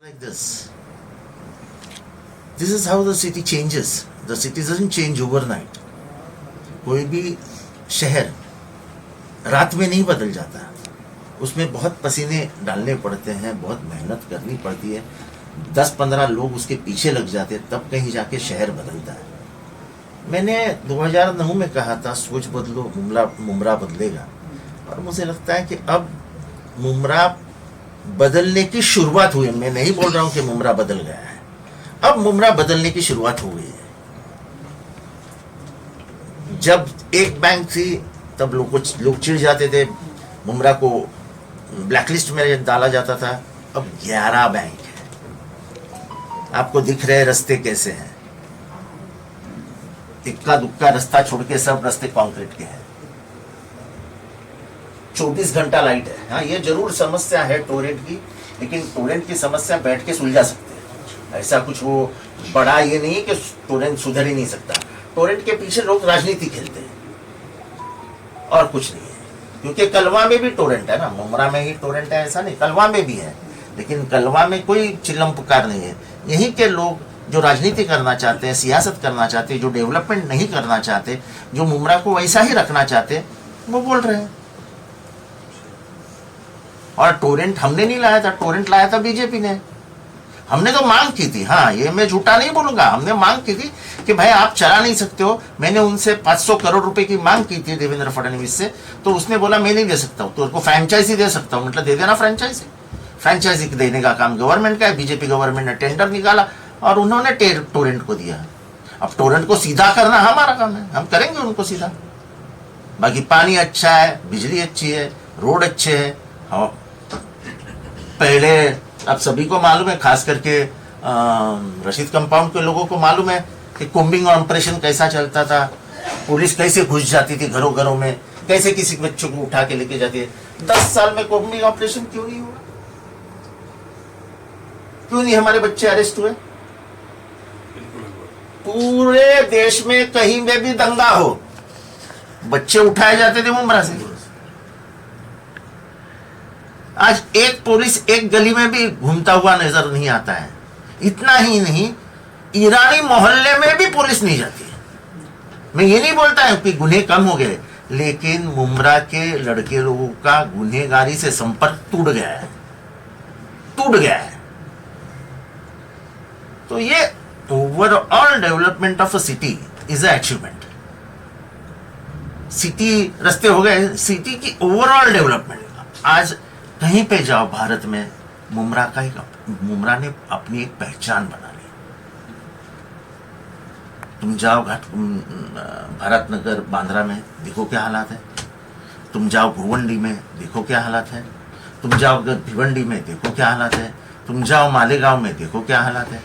Like this. This is how the city changes. The city doesn't change overnight. कोई भी शहर रात में नहीं बदल जाता, उसमें बहुत पसीने डालने पड़ते हैं, बहुत मेहनत करनी पड़ती है, 10-15 लोग उसके पीछे लग जाते हैं, तब कहीं जाके शहर बदलता है। मैंने 2009 में कहा था सोच बदलो मुमरा बदलेगा, और मुझे लगता है कि अब मुमरा बदलने की शुरुआत हुई है। मैं नहीं बोल रहा हूं कि मुमरा बदल गया है, अब मुमरा बदलने की शुरुआत हो गई है। जब एक बैंक थी तब लोग चिढ़ जाते थे, मुमरा को ब्लैकलिस्ट में डाला जाता था। अब 11 बैंक है, आपको दिख रहे रास्ते कैसे हैं, इक्का दुक्का रास्ता छोड़ के सब रास्ते कंक्रीट के हैं, 24 घंटा लाइट है। हाँ, ये जरूर समस्या है टोरेंट की, लेकिन टोरेंट की समस्या बैठ के सुलझा सकते हैं। ऐसा कुछ वो बड़ा ये नहीं है कि टोरेंट सुधर ही नहीं सकता। टोरेंट के पीछे लोग राजनीति खेलते हैं और कुछ नहीं है, क्योंकि कलवा में भी टोरेंट है ना, मुमरा में ही टोरेंट है ऐसा नहीं, कलवा में भी है, लेकिन कलवा में कोई चिल्लम पुकार नहीं है। यहीं के लोग जो राजनीति करना चाहते हैं, सियासत करना चाहते हैं, जो डेवलपमेंट नहीं करना चाहते, जो मुमरा को वैसा ही रखना चाहते हैं, वो बोल रहे हैं। और टोरेंट हमने नहीं लाया था, टोरेंट लाया था बीजेपी ने। हमने तो मांग की थी, हाँ ये मैं झूठा नहीं बोलूंगा, हमने मांग की थी कि भाई आप चला नहीं सकते हो। मैंने उनसे 500 करोड़ रुपए की मांग की थी देवेंद्र फडणवीस से, तो उसने बोला मैं नहीं दे सकता हूँ, तो उसको फ्रेंचाइजी दे सकता हूँ। मतलब दे देना फ्रेंचाइजी, फ्रेंचाइजी देने का काम गवर्नमेंट का है। बीजेपी गवर्नमेंट ने टेंडर निकाला और उन्होंने टोरेंट को दिया। अब टोरेंट को सीधा करना हमारा काम है, हम करेंगे उनको सीधा। बाकी पानी अच्छा है, बिजली अच्छी है, रोड अच्छे है। हाँ, पहले अब सभी को मालूम है, खास करके रशीद कंपाउंड के लोगों को मालूम है कि कोम्बिंग ऑपरेशन कैसा चलता था, पुलिस कैसे घुस जाती थी घरों घरों में, कैसे किसी बच्चों को उठा के लेके जाती है। 10 साल में कोम्बिंग ऑपरेशन क्यों नहीं हुआ? क्यों नहीं हमारे बच्चे अरेस्ट हुए? पूरे देश में कहीं में भी दंगा हो, बच्चे उठाए जाते थे मुमरा से। आज एक पुलिस एक गली में भी घूमता हुआ नजर नहीं आता है। इतना ही नहीं, ईरानी मोहल्ले में भी पुलिस नहीं जाती है। मैं ये नहीं बोलता हूं कि गुन्हे कम हो गए, लेकिन मुमरा के लड़के लोगों का गुनहगारी से संपर्क टूट गया है, टूट गया है। तो ये overall development of a city is a achievement. City रास्ते हो गए, सिटी की ओवरऑल डेवलपमेंट। आज कहीं पे जाओ भारत में, मुमरा ने अपनी एक पहचान बना ली। तुम जाओ भारत नगर बांद्रा में, देखो क्या हालात है। तुम जाओ भुवंडी में, देखो क्या हालात है। तुम जाओ भिवंडी में, देखो क्या हालात है। तुम जाओ मालेगांव में, देखो क्या हालात है।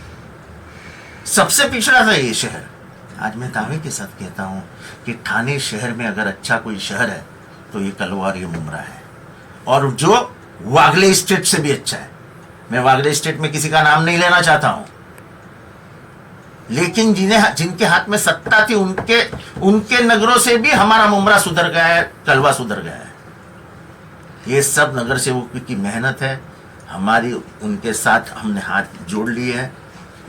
सबसे पिछड़ा था ये शहर। आज मैं दावे के साथ कहता हूं कि ठाणे शहर में अगर अच्छा कोई शहर है तो ये कलवा और ये मुमरा है, और जो वागले स्टेट से भी अच्छा है। मैं वागले स्टेट में किसी का नाम नहीं लेना चाहता हूं, लेकिन जिनके हाथ में सत्ता थी उनके नगरों से भी हमारा मुमरा सुधर गया है, कलवा सुधर गया है। ये सब नगर सेवकों की मेहनत है, हमारी उनके साथ हमने हाथ जोड़ लिए हैं,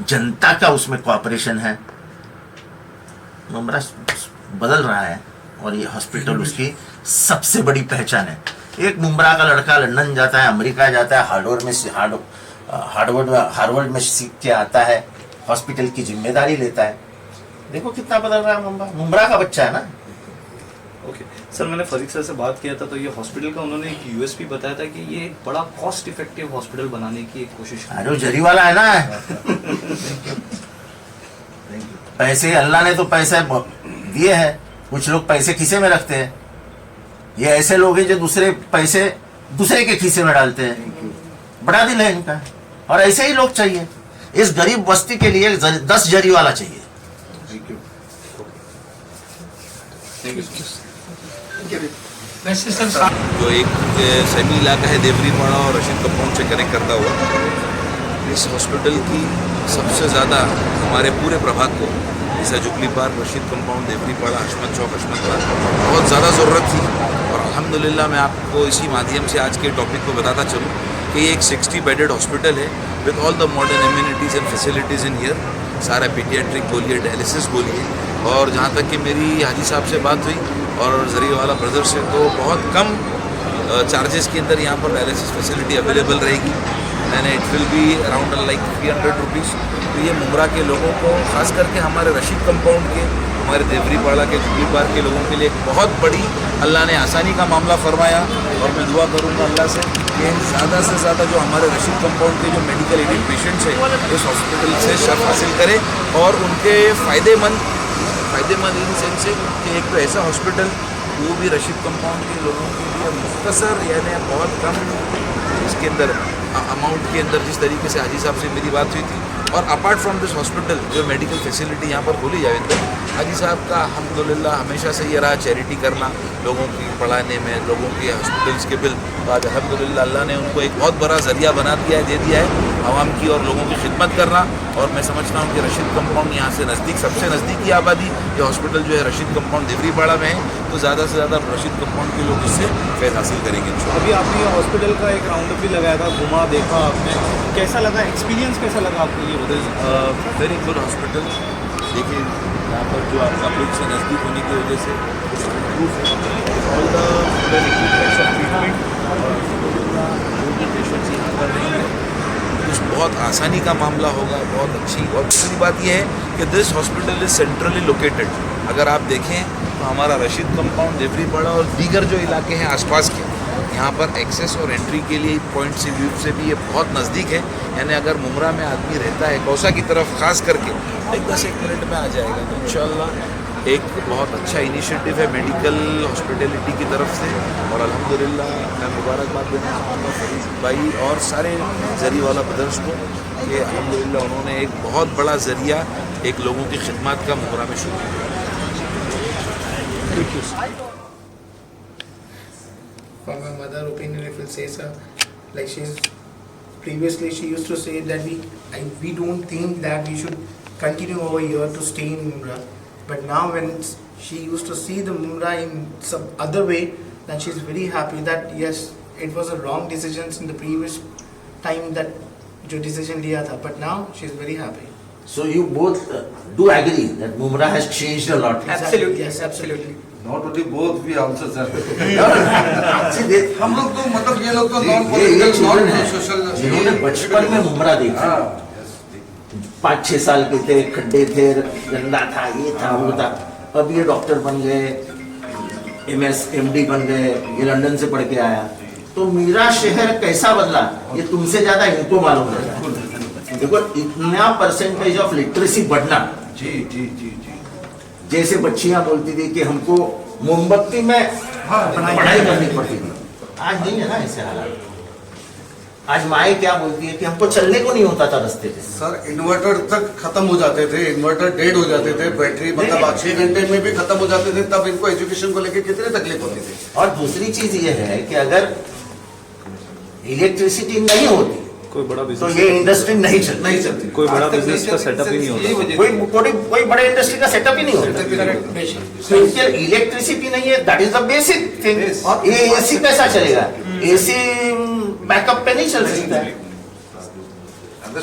जनता का उसमें कोऑपरेशन है। मुमरा बदल रहा है और ये हॉस्पिटल उसकी सबसे बड़ी पहचान है। एक मुमरा का लड़का लंदन जाता है, अमेरिका जाता है, हार्वर्ड में सीख के आता है, हॉस्पिटल की जिम्मेदारी लेता है। देखो कितना बदल रहा है। मुमरा का बच्चा है ना। ओके सर, मैंने फरीक सर से बात किया था, तो ये हॉस्पिटल का उन्होंने एक यूएसपी बताया था कि ये एक बड़ा कॉस्ट इफेक्टिव हॉस्पिटल बनाने की एक कोशिश की। अरे जरी वाला है ना। पैसे अल्लाह ने तो पैसे दिए हैं, कुछ लोग पैसे खीसे में रखते हैं। ये ऐसे लोग हैं जो दूसरे पैसे दूसरे के खीसे में डालते हैं। बड़ा दिल है इनका, और ऐसे ही लोग चाहिए। इस गरीब बस्ती के लिए 10 जरी वाला चाहिए। वैसे सर जो एक सेमी इलाका है देवरीपाड़ा और रशीद कंपाउंड से कनेक्ट करता हुआ, इस हॉस्पिटल की सबसे ज़्यादा हमारे पूरे प्रभाग को, जैसा Jubilee Park, Rashid compound, Deoripada, Hashmat Chowk, Hashmat Park, बहुत ज़्यादा ज़रूरत थी। और अल्हम्दुलिल्लाह मैं आपको इसी माध्यम से आज के टॉपिक को बताता चलूँ कि कि ये एक 60 बेडेड हॉस्पिटल है with all the modern amenities and facilities in here, सारा पीडियाट्रिक बोलिए, डायलिसिस बोलिए। और जहाँ तक कि मेरी हाजी साहब से बात हुई और जरिएवाला ब्रदर्स से, तो बहुत कम चार्जेस के अंदर यहाँ पर डायलिसिस फैसिलिटी अवेलेबल रहेगी। मैंने it will be around like 300 rupees. तो ये मुमरा के लोगों को, ख़ास करके हमारे रशीद कंपाउंड के, हमारे देवरीपाड़ा के, जुबली पार्क के लोगों के लिए एक बहुत बड़ी अल्लाह ने आसानी का मामला फरमाया। और मैं दुआ करूँगा अल्लाह से कि ज़्यादा से ज़्यादा जो हमारे रशीद कंपाउंड के जो मेडिकल एडेड पेशेंट्स हैं इस हॉस्पिटल से शर्फ हासिल करें और उनके फ़ायदेमंद इन सेंस से कि एक तो ऐसा हॉस्पिटल वो भी रशीद कंपाउंड के लोगों के लिए मुख्तसर, यानी बहुत कम इसके अंदर अमाउंट के अंदर, जिस तरीके से हाजी साहब से मेरी बात हुई थी। और अपार्ट फ्रॉम दिस हॉस्पिटल जो मेडिकल फैसिलिटी यहाँ पर खोली जाए, तो हाजी साहब का अल्हम्दुलिल्लाह हमेशा से ये रहा चैरिटी करना लोगों की पढ़ाने में, लोगों के हॉस्पिटल्स के बिल। तो आज अल्हम्दुलिल्लाह अल्लाह ने उनको एक बहुत बड़ा ज़रिया बना दिया है, दे दिया है आवाम की और लोगों की खिदमत करना। और मैं समझता हूँ कि रशीद कंपाउंड यहाँ से नज़दीक, सबसे नज़दीकी आबादी ये हॉस्पिटल जो है रशीद कंपाउंड देवरीपाड़ा में है, तो ज़्यादा से ज़्यादा रशीद कंपाउंड के लोग इससे फैज़ हासिल करेंगे। अभी आपने हॉस्पिटल का एक राउंड अप भी लगाया था, घुमा देखा आपने, कैसा लगा, एक्सपीरियंस कैसा लगा आपको? ये वेरी गुड हॉस्पिटल। देखिए यहाँ पर जो आप पब्लिक से नज़दीक होने की वजह से all the equipments of treatment और जो भी पेशेंट्स यहाँ कर रहे हैं कुछ बहुत आसानी का मामला होगा, बहुत अच्छी। और दूसरी बात यह है कि this hospital is centrally located. अगर आप देखें तो हमारा रशीद कंपाउंड, देवरीपाड़ा और दीगर जो इलाके हैं आसपास के, यहाँ पर एक्सेस और एंट्री के लिए पॉइंट से व्यू से भी ये बहुत नज़दीक है। यानी अगर मुमरा में आदमी रहता है कौसा की तरफ ख़ास करके, एक 10-1 मिनट में आ जाएगा। तो इंशाअल्लाह एक बहुत अच्छा इनिशिएटिव है मेडिकल हॉस्पिटलिटी की तरफ से। और अल्हम्दुलिल्लाह मैं मुबारकबाद देना चाहूँगा फरीद भाई और सारे जरीवाला ब्रदर्स को कि अल्हम्दुलिल्लाह उन्होंने एक बहुत बड़ा ज़रिया एक लोगों की खिदमत का मुमरा में शुरू किया। From my mother opinion, if we'll say so, like previously she used to say that we don't think that we should continue over here to stay in Mumra, but now when she used to see the Mumra in some other way, then she's very happy that yes, it was a wrong decision in the previous time that जो decision लिया था, but now she's very happy. So you both do agree that Mumra has changed a lot. Absolutely, yes, absolutely. Not only both, we also sir. See, हम लोग तो मतलब ये लोग तो ये नॉन पॉलिटिकल children नॉन हैं, सोशल जिन्होंने बचपन में मुमरा देखा, 5-6 साल के थे, खड्डे थे, गंदा था, ये था, वो था। अब ये डॉक्टर बन गए, MS MD बन गए, ये लंदन से पढ़ के आया। तो मेरा शहर कैसा बदला ये तुमसे ज्यादा इनको मालूम है। देखो इतना परसेंटेज ऑफ लिटरेसी बढ़ना, जी जी जी जी जैसे बच्चियां बोलती थी कि हमको मोमबत्ती में पढ़ाई करनी पड़ती थी, आज नहीं है ना ऐसे हालात। आज माए क्या बोलती है कि हमको चलने को नहीं होता था रास्ते पे। सर इन्वर्टर तक खत्म हो जाते थे, इन्वर्टर डेड हो जाते थे, बैटरी मतलब 6 घंटे में भी खत्म हो जाते थे, तब इनको एजुकेशन को लेकर कितनी तकलीफ होती थी। और दूसरी चीज ये है कि अगर इलेक्ट्रिसिटी नहीं होती कोई बड़ा तो बिजनेस ये इंडस्ट्री नहीं चलती। कोई बड़ा आज तक बिजनेस का सेटअप ही नहीं होता। कोई बड़े इंडस्ट्री का सेटअप ही नहीं होता। तो इलेक्ट्रिसिटी नहीं है, that is the basic thing. ये एसी कैसा चलेगा? एसी बैकअप पे नहीं चल सकता है।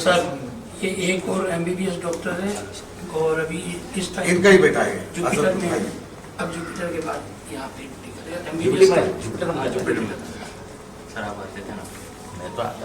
सर ये एक और MBBS डॉक्टर है और अभी इस टाइम इनका ही बेटा है जुपिटर में है। अब जुपिटर के बाद यहाँ पे MBBS जुपिटर सर आप आते थे ना, मैं तो आता